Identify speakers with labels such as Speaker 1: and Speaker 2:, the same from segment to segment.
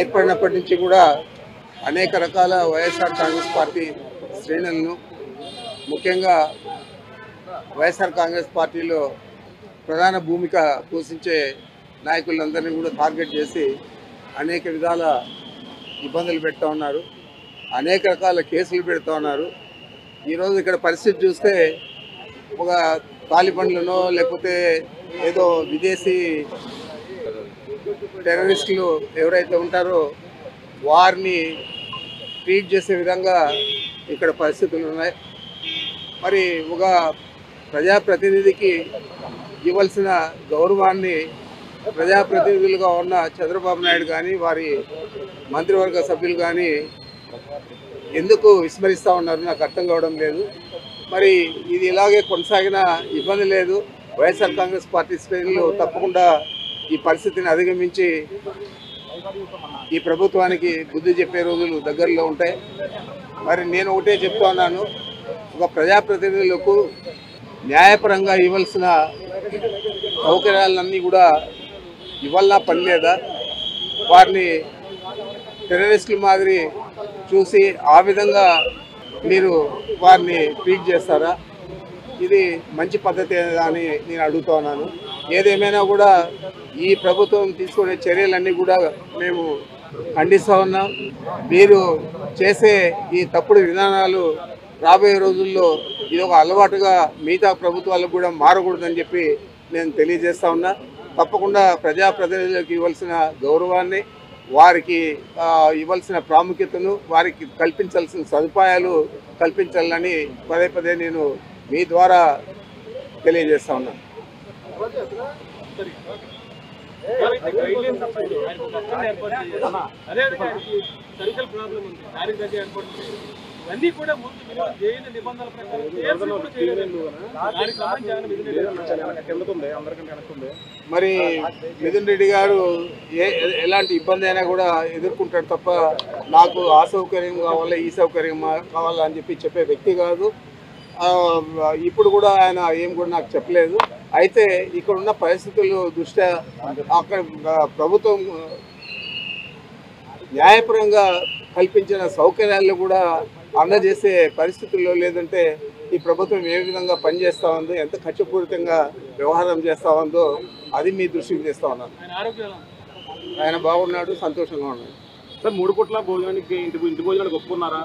Speaker 1: ఏర్పడినప్పటి నుంచి కూడా అనేక రకాల వైఎస్ఆర్ కాంగ్రెస్ పార్టీ శ్రేణులను, ముఖ్యంగా వైఎస్ఆర్ కాంగ్రెస్ పార్టీలో ప్రధాన భూమిక పోషించే నాయకులందరినీ కూడా టార్గెట్ చేసి అనేక విధాల ఇబ్బందులు పెడతా ఉన్నారు, అనేక రకాల కేసులు పెడతా ఉన్నారు. ఈరోజు ఇక్కడ పరిస్థితి చూస్తే ఒక తాలిబన్లనో లేకపోతే ఏదో విదేశీ టెర్రరిస్టులు ఎవరైతే ఉంటారో వారిని ట్రీట్ చేసే విధంగా ఇక్కడ పరిస్థితులు ఉన్నాయి. మరి ఒక ప్రజాప్రతినిధికి ఇవ్వాల్సిన గౌరవాన్ని ప్రజాప్రతినిధులుగా ఉన్న చంద్రబాబు నాయుడు కానీ వారి మంత్రివర్గ సభ్యులు కానీ ఎందుకు విస్మరిస్తూ ఉన్నారు నాకు అర్థం కావడం లేదు. మరి ఇది ఇలాగే కొనసాగిన ఇబ్బంది లేదు. వైఎస్ఆర్ కాంగ్రెస్ పార్టీ శ్రేణులు తప్పకుండా ఈ పరిస్థితిని అధిగమించి ఈ ప్రభుత్వానికి బుద్ధి చెప్పే రోజులు దగ్గరలో ఉంటాయి. మరి నేను ఒకటే చెప్తా ఉన్నాను, ఒక ప్రజాప్రతినిధులకు న్యాయపరంగా ఇవ్వాల్సిన సౌకర్యాలన్నీ కూడా ఇవ్వాలన్నా పని లేదా? వారిని టెర్రరిస్టుల మాదిరి చూసి ఆ విధంగా మీరు వారిని ట్రీట్ చేస్తారా? ఇది మంచి పద్ధతి అని నేను అడుగుతా ఉన్నాను. ఏదేమైనా కూడా ఈ ప్రభుత్వం తీసుకునే చర్యలన్నీ కూడా మేము ఖండిస్తూ ఉన్నాం. మీరు చేసే ఈ తప్పుడు విధానాలు రాబోయే రోజుల్లో ఇది ఒక అలవాటుగా మిగతా ప్రభుత్వాలకు కూడా మారకూడదని చెప్పి నేను తెలియజేస్తా ఉన్నా. తప్పకుండా ప్రజాప్రతినిధులకు ఇవ్వాల్సిన గౌరవాన్ని, వారికి ఇవ్వాల్సిన ప్రాముఖ్యతను, వారికి కల్పించాల్సిన సదుపాయాలు కల్పించాలని పదే పదే నేను మీ ద్వారా తెలియజేస్తా ఉన్నాను. మరి మిథున్ రెడ్డి గారు ఎలాంటి ఇబ్బంది అయినా కూడా ఎదుర్కొంటాడు తప్ప నాకు ఆ సౌకర్యం కావాలి ఈ సౌకర్యం కావాలా అని చెప్పే వ్యక్తి కాదు. ఇప్పుడు కూడా ఆయన ఏం కూడా నాకు చెప్పలేదు. అయితే ఇక్కడ ఉన్న పరిస్థితుల దృష్ట్యా అక్కడ ప్రభుత్వం న్యాయపరంగా కల్పించిన సౌకర్యాలు కూడా అందజేసే పరిస్థితుల్లో లేదంటే ఈ ప్రభుత్వం ఏ విధంగా పనిచేస్తూ ఉందో, ఎంత ఖర్చుపూరితంగా వ్యవహారం చేస్తూ ఉందో అది మీ దృష్టికి తెస్తా ఉన్నాను. ఆయన బాగున్నాడు, సంతోషంగా ఉన్నాడు.
Speaker 2: సార్ 3 పూట్ల భోజనానికి ఇంటి భోజనానికి ఒప్పుకున్నారా?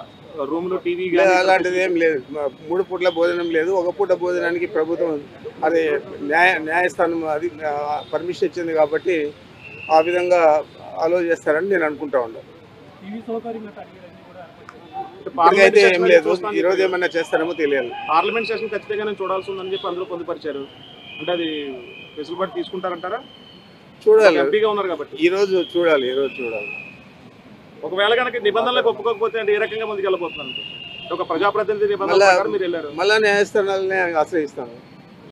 Speaker 2: రూమ్ లో టీవీ
Speaker 1: అలాంటిది ఏం లేదు. 3 పూట్ల భోజనం లేదు. ఒక పూట భోజనానికి ప్రభుత్వం అది న్యాయస్థానం అది పర్మిషన్ ఇచ్చింది కాబట్టి ఆ విధంగా అలో చేస్తారని నేను అనుకుంటా ఉన్నాను. అయితే ఏం లేదు, ఈ రోజు ఏమన్నా చేస్తారేమో తెలియాలి.
Speaker 2: పార్లమెంట్ సెషన్ ఖచ్చితంగా చూడాల్సి ఉందని చెప్పి అందులో పొందుపరిచారు. అంటే అది వెసులుబాటు తీసుకుంటారంటారా?
Speaker 1: చూడాలి,
Speaker 2: ఎంపీగా ఉన్నారు కాబట్టి
Speaker 1: ఈ రోజు చూడాలి.
Speaker 2: ఒకవేళ కనుక నిబంధనలకు ఒప్పుకోకపోతే అంటే ఏ రకంగా ముందుకు వెళ్ళబోతున్నారు? ఒక ప్రజాప్రతినిధి నిబంధనలు మీరు వెళ్ళారు,
Speaker 1: మళ్ళా న్యాయస్థానాలనే ఆశ్రయిస్తాను.